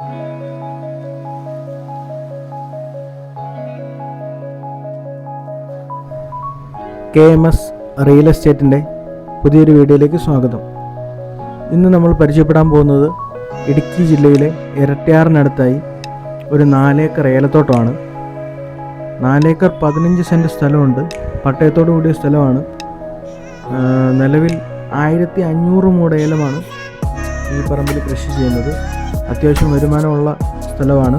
KMS real എസ്റ്റേറ്റിൻ്റെ പുതിയൊരു വീഡിയോയിലേക്ക് സ്വാഗതം. ഇന്ന് നമ്മൾ പരിചയപ്പെടാൻ പോകുന്നത് ഇടുക്കി ജില്ലയിലെ ഇരട്ടിയാറിനടുത്തായി ഒരു 4 ഏക്കർ ഏലത്തോട്ടമാണ്. 4 ഏക്കർ 15 സെൻറ്റ് സ്ഥലമുണ്ട്. പട്ടയത്തോടു കൂടിയ സ്ഥലമാണ്. നിലവിൽ 1500 മൂട് ഏലമാണ് ഈ പറമ്പിൽ കൃഷി ചെയ്യുന്നത്. അത്യാവശ്യം വരുമാനമുള്ള സ്ഥലമാണ്.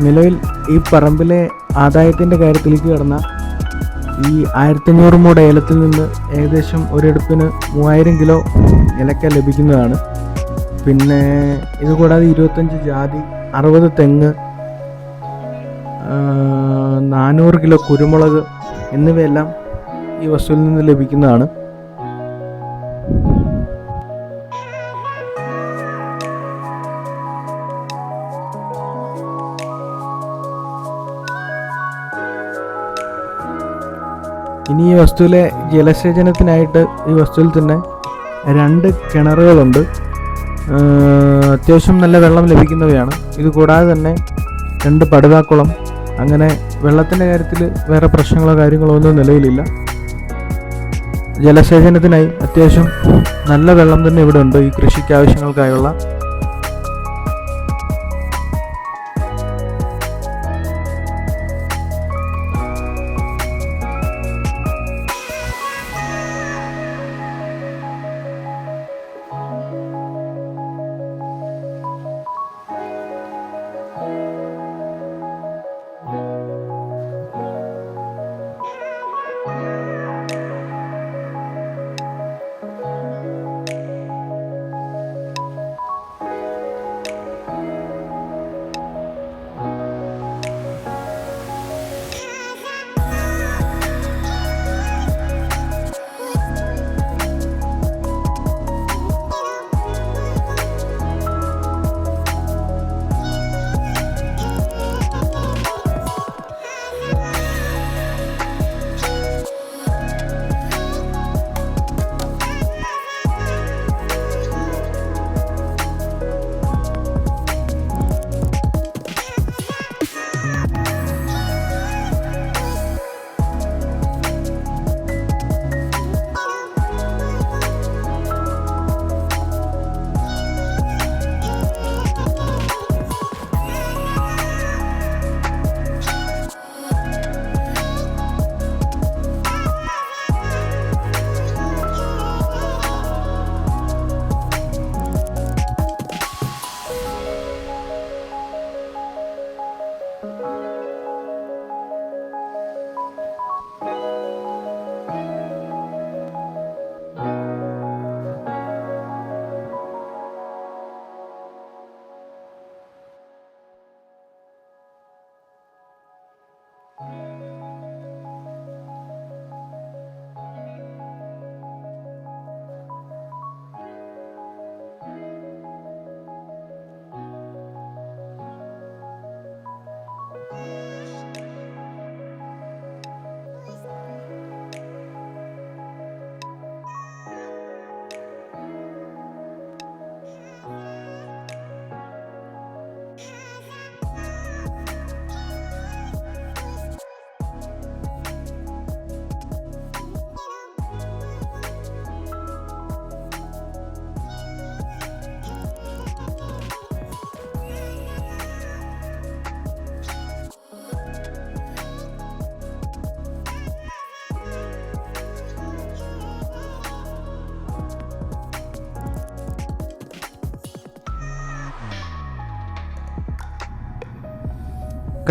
നിലവിൽ ഈ പറമ്പിലെ ആദായത്തിൻ്റെ കാര്യത്തിലേക്ക് കടന്ന ഈ 1500 മൂട് ഏലത്തിൽ നിന്ന് ഏകദേശം ഒരെടുപ്പിന് 3000 കിലോ ഏലക്ക ലഭിക്കുന്നതാണ്. പിന്നെ ഇതുകൂടാതെ 25 ജാതി, 60 തെങ്ങ്, 400 കിലോ കുരുമുളക് എന്നിവയെല്ലാം ഈ വസ്തുവിൽ നിന്ന് ലഭിക്കുന്നതാണ്. ഇനി ഈ വസ്തുവിലെ ജലസേചനത്തിനായിട്ട് ഈ വസ്തുവിൽ തന്നെ 2 കിണറുകളുണ്ട്. അത്യാവശ്യം നല്ല വെള്ളം ലഭിക്കുന്നവയാണ്. ഇത് കൂടാതെ തന്നെ 2 പടുതാക്കുളം. അങ്ങനെ വെള്ളത്തിൻ്റെ കാര്യത്തിൽ വേറെ പ്രശ്നങ്ങളോ കാര്യങ്ങളോ ഒന്നും നിലവിലില്ല. ജലസേചനത്തിനായി അത്യാവശ്യം നല്ല വെള്ളം തന്നെ ഇവിടെ ഉണ്ട് ഈ കൃഷിക്ക് ആവശ്യങ്ങൾക്കായുള്ള.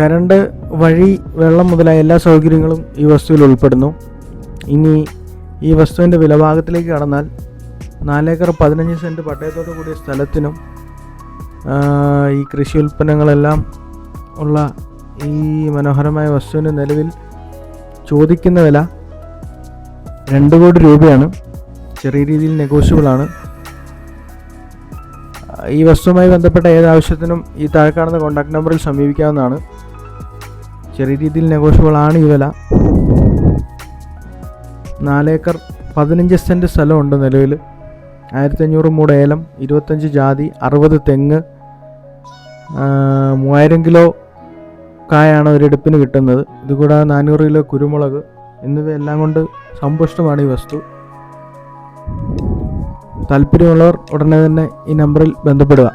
കരണ്ട്, വഴി, വെള്ളം മുതലായ എല്ലാ സൗകര്യങ്ങളും ഈ വസ്തുവിൽ ഉൾപ്പെടുന്നു. ഇനി ഈ വസ്തുവിൻ്റെ വിലഭാഗത്തിലേക്ക് കടന്നാൽ 4 ഏക്കർ 15 സെൻറ്റ് പട്ടയത്തോടു കൂടിയ സ്ഥലത്തിനും ഈ കൃഷി ഉൽപ്പന്നങ്ങളെല്ലാം ഉള്ള ഈ മനോഹരമായ വസ്തുവിന് നിലവിൽ ചോദിക്കുന്ന വില 2 കോടി രൂപയാണ്. ചെറിയ രീതിയിൽ നെഗോഷ്യബിളാണ്. ഈ വസ്തുവുമായി ബന്ധപ്പെട്ട ഏതാവശ്യത്തിനും ഈ താഴെ കാണുന്ന കോൺടാക്ട് നമ്പറിൽ സമീപിക്കാവുന്നതാണ്. ചെറിയ രീതിയിൽ നെഗോഷ്യബിൾ ആണ് ഈ വില. 4 ഏക്കർ 15 സെൻറ്റ് സ്ഥലമുണ്ട് നിലവിൽ. 1500 മൂട് ഏലം, 25 ജാതി, 60 തെങ്ങ്, 3000 കിലോ കായാണ് ഒരെടുപ്പിന് കിട്ടുന്നത്. ഇതുകൂടാതെ 400 കിലോ കുരുമുളക് എന്നിവയെല്ലാം കൊണ്ട് സമ്പുഷ്ടമാണ് ഈ വസ്തു. താല്പര്യമുള്ളവർ ഉടനെ തന്നെ ഈ നമ്പറിൽ ബന്ധപ്പെടുക.